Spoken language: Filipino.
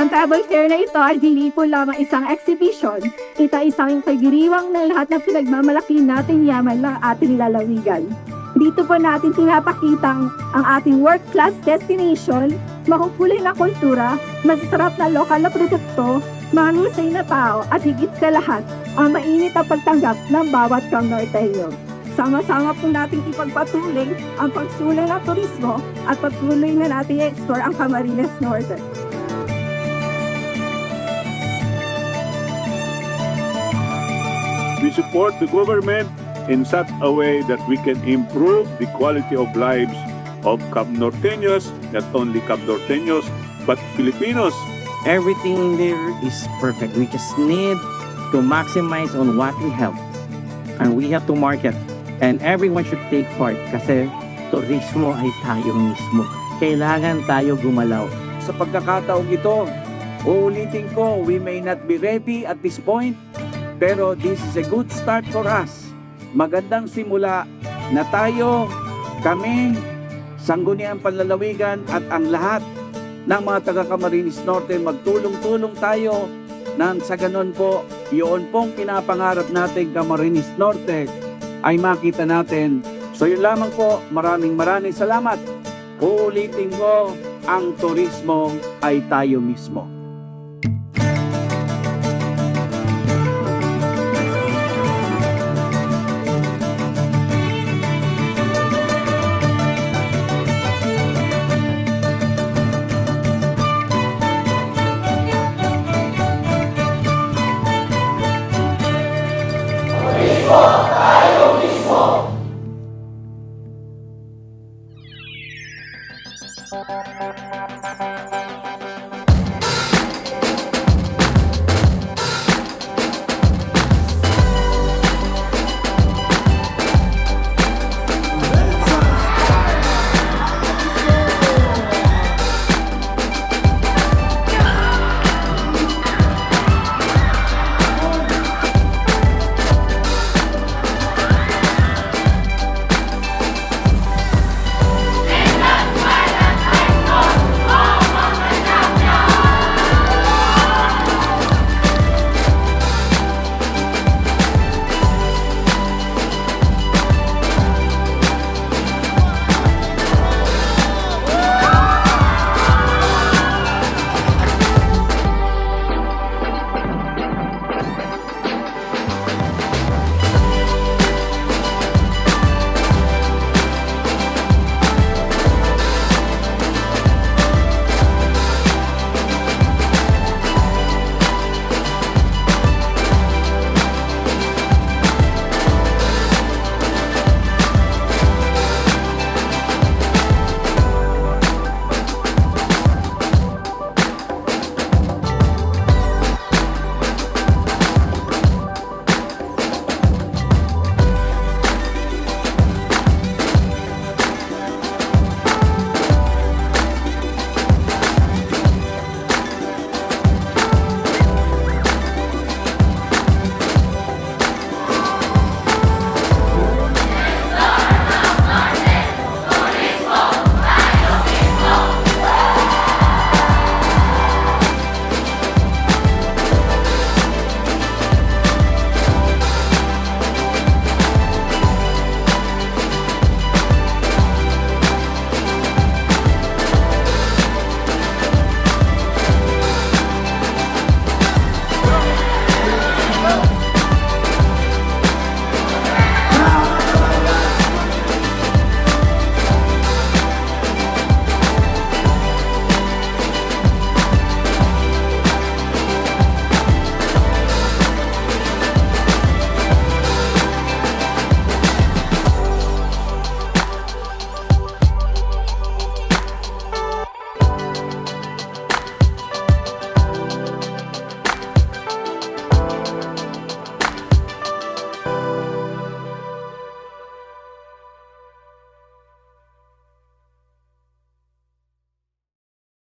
Ang travel fair na ito ay hindi po lamang isang exhibition, ito ay isang pagdiriwang ng lahat ng pinagmamalaki nating yaman ng ating lalawigan. Dito po natin pinapakitang ang ating world-class destination, makukulay na kultura, masasarap na lokal na produkto, mahusay na tao at higit sa lahat, ang mainit na pagtanggap ng bawat Norteño. Sama-sama po nating ipagpatuloy ang pagsulong ng turismo at patuloy na natin i-explore ang Camarines Norte. We support the government in such a way that we can improve the quality of lives of Norteños, not only Norteños, but Filipinos. Everything there is perfect. We just need to maximize on what we have. And we have to market. And everyone should take part kasi turismo ay tayo mismo. Kailangan tayo gumalaw. Sa pagkakataong ito, uulitin ko, we may not be ready at this point, pero this is a good start for us. Magandang simula na tayo, kami, Sangguniang Panlalawigan at ang lahat ng mga taga Camarines Norte magtulong-tulong tayo nang sa ganun po, yun pong pinapangarap natin Camarines Norte ay makita natin. So yun lamang po, maraming salamat. Uulitin ko, ang turismo ay tayo mismo.